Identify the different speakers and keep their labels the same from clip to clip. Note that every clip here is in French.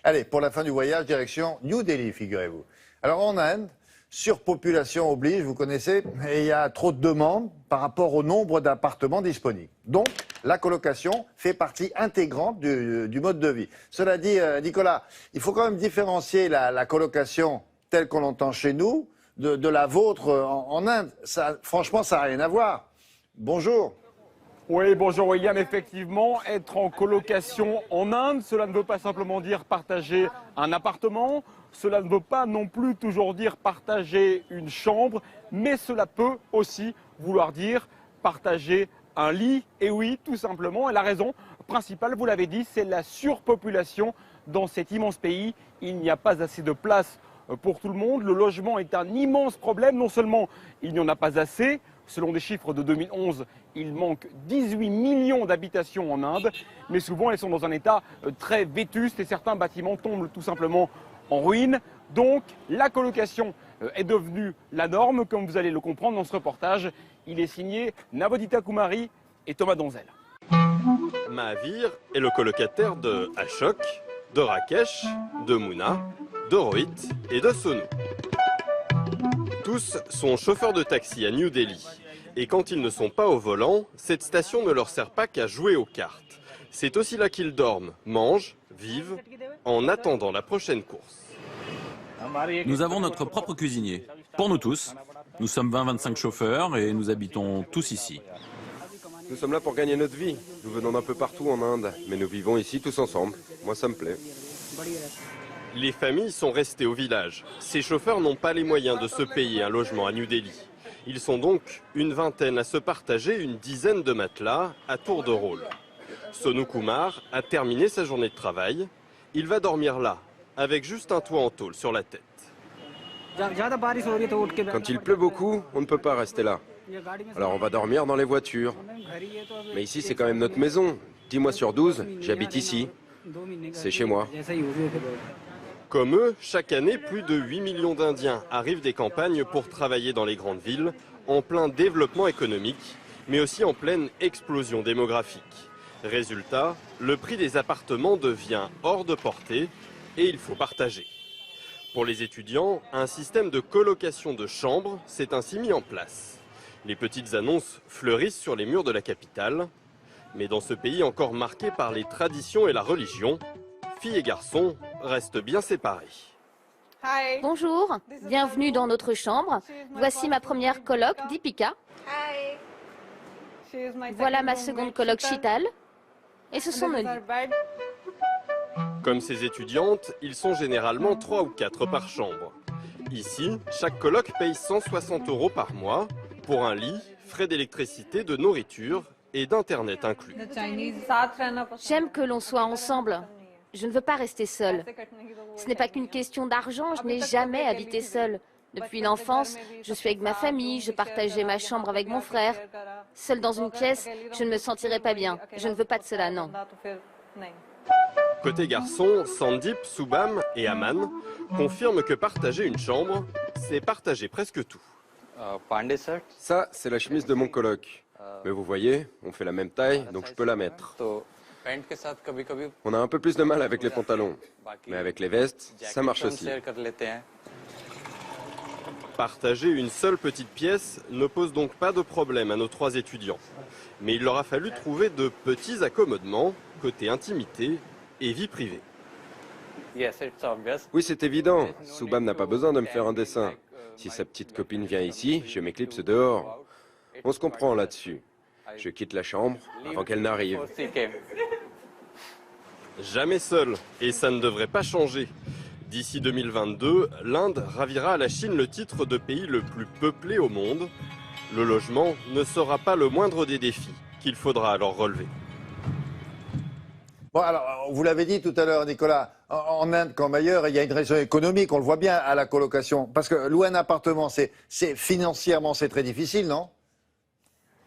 Speaker 1: Allez, pour la fin du voyage, direction New Delhi, figurez-vous. Alors en Inde, surpopulation oblige, vous connaissez, et il y a trop de demandes par rapport au nombre d'appartements disponibles. Donc, la colocation fait partie intégrante du mode de vie. Cela dit, Nicolas, il faut quand même différencier la colocation telle qu'on l'entend chez nous de la vôtre en Inde. Ça, franchement, ça n'a rien à voir. Bonjour.
Speaker 2: Oui, bonjour William. Effectivement, être en colocation en Inde, cela ne veut pas simplement dire partager un appartement, cela ne veut pas non plus toujours dire partager une chambre, mais cela peut aussi vouloir dire partager un lit. Et oui, tout simplement. Et la raison principale, vous l'avez dit, c'est la surpopulation dans cet immense pays. Il n'y a pas assez de place pour tout le monde. Le logement est un immense problème. Non seulement il n'y en a pas assez, selon des chiffres de 2011, il manque 18 millions d'habitations en Inde, mais souvent elles sont dans un état très vétuste et certains bâtiments tombent tout simplement en ruine. Donc la colocation est devenue la norme, comme vous allez le comprendre dans ce reportage. Il est signé Navodita Kumari et Thomas Donzel.
Speaker 3: Mahavir est le colocataire de Ashok, de Rakesh, de Mouna, de Rohit et de Sonu. Tous sont chauffeurs de taxi à New Delhi. Et quand ils ne sont pas au volant, cette station ne leur sert pas qu'à jouer aux cartes. C'est aussi là qu'ils dorment, mangent, vivent, en attendant la prochaine course.
Speaker 4: Nous avons notre propre cuisinier, pour nous tous. Nous sommes 20-25 chauffeurs et nous habitons tous ici.
Speaker 5: Nous sommes là pour gagner notre vie. Nous venons d'un peu partout en Inde, mais nous vivons ici tous ensemble. Moi, ça me plaît.
Speaker 3: Les familles sont restées au village. Ces chauffeurs n'ont pas les moyens de se payer un logement à New Delhi. Ils sont donc une vingtaine à se partager une dizaine de matelas à tour de rôle. Sonu Kumar a terminé sa journée de travail. Il va dormir là, avec juste un toit en tôle sur la tête.
Speaker 5: Quand il pleut beaucoup, on ne peut pas rester là. Alors on va dormir dans les voitures. Mais ici, c'est quand même notre maison. 10 mois sur 12, j'habite ici. C'est chez moi.
Speaker 3: Comme eux, chaque année, plus de 8 millions d'Indiens arrivent des campagnes pour travailler dans les grandes villes, en plein développement économique, mais aussi en pleine explosion démographique. Résultat, le prix des appartements devient hors de portée et il faut partager. Pour les étudiants, un système de colocation de chambres s'est ainsi mis en place. Les petites annonces fleurissent sur les murs de la capitale. Mais dans ce pays encore marqué par les traditions et la religion, filles et garçons restent bien séparés.
Speaker 6: Bonjour, bienvenue dans notre chambre. Voici ma première coloc, Deepika. Voilà ma seconde coloc, Shital. Et ce sont nos lits.
Speaker 3: Comme ces étudiantes, ils sont généralement 3 ou 4 par chambre. Ici, chaque coloc paye 160 € par mois pour un lit, frais d'électricité, de nourriture et d'internet inclus.
Speaker 6: J'aime que l'on soit ensemble. Je ne veux pas rester seule. Ce n'est pas qu'une question d'argent, je n'ai jamais habité seule. Depuis l'enfance, je suis avec ma famille, je partageais ma chambre avec mon frère. Seule dans une pièce, je ne me sentirais pas bien. Je ne veux pas de cela, non.
Speaker 3: Côté garçon, Sandip, Subham et Aman confirment que partager une chambre, c'est partager presque tout.
Speaker 5: Ça, c'est la chemise de mon coloc. Mais vous voyez, on fait la même taille, donc je peux la mettre. On a un peu plus de mal avec les pantalons, mais avec les vestes, ça marche aussi.
Speaker 3: Partager une seule petite pièce ne pose donc pas de problème à nos 3 étudiants. Mais il leur a fallu trouver de petits accommodements, côté intimité et vie privée.
Speaker 5: Oui, c'est évident. Subham n'a pas besoin de me faire un dessin. Si sa petite copine vient ici, je m'éclipse dehors. On se comprend là-dessus. Je quitte la chambre avant qu'elle n'arrive.
Speaker 3: Jamais seul, et ça ne devrait pas changer. D'ici 2022, l'Inde ravira à la Chine le titre de pays le plus peuplé au monde. Le logement ne sera pas le moindre des défis qu'il faudra alors relever.
Speaker 1: Bon, alors, vous l'avez dit tout à l'heure, Nicolas, en Inde comme ailleurs, il y a une raison économique, on le voit bien à la colocation. Parce que louer un appartement, financièrement, c'est très difficile, non ?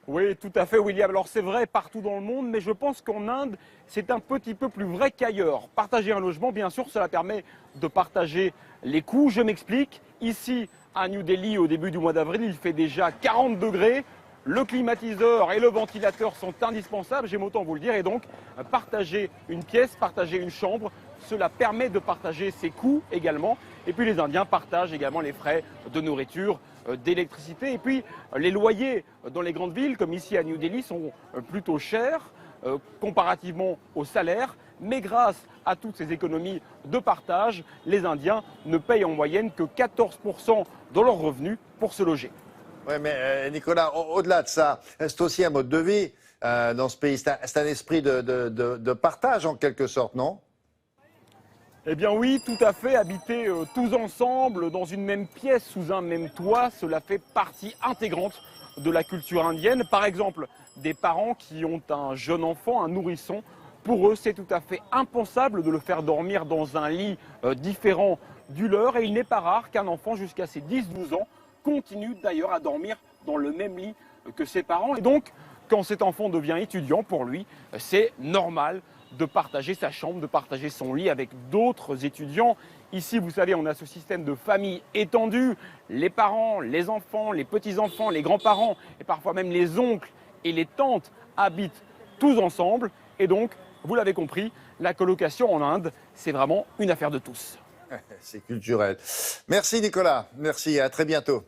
Speaker 2: Oui, tout à fait, William. Alors c'est vrai partout dans le monde, mais je pense qu'en Inde, c'est un petit peu plus vrai qu'ailleurs. Partager un logement, bien sûr, cela permet de partager les coûts. Je m'explique. Ici, à New Delhi, au début du mois d'avril, il fait déjà 40 degrés. Le climatiseur et le ventilateur sont indispensables, j'aime autant vous le dire. Et donc, partager une pièce, partager une chambre cela permet de partager ses coûts également. Et puis les Indiens partagent également les frais de nourriture, d'électricité. Et puis les loyers dans les grandes villes, comme ici à New Delhi, sont plutôt chers comparativement aux salaires. Mais grâce à toutes ces économies de partage, les Indiens ne payent en moyenne que 14% de leurs revenus pour se loger.
Speaker 1: Oui, mais Nicolas, au-delà de ça, c'est aussi un mode de vie dans ce pays. C'est un esprit de partage en quelque sorte, non?
Speaker 2: Eh bien oui, tout à fait. Habiter tous ensemble dans une même pièce, sous un même toit, cela fait partie intégrante de la culture indienne. Par exemple, des parents qui ont un jeune enfant, un nourrisson, pour eux, c'est tout à fait impensable de le faire dormir dans un lit différent du leur. Et il n'est pas rare qu'un enfant, jusqu'à ses 10-12 ans, continue d'ailleurs à dormir dans le même lit que ses parents. Et donc, quand cet enfant devient étudiant, pour lui, c'est normal de partager sa chambre, de partager son lit avec d'autres étudiants. Ici, vous savez, on a ce système de famille étendue. Les parents, les enfants, les petits-enfants, les grands-parents et parfois même les oncles et les tantes habitent tous ensemble. Et donc, vous l'avez compris, la colocation en Inde, c'est vraiment une affaire de tous.
Speaker 1: C'est culturel. Merci Nicolas, merci, à très bientôt.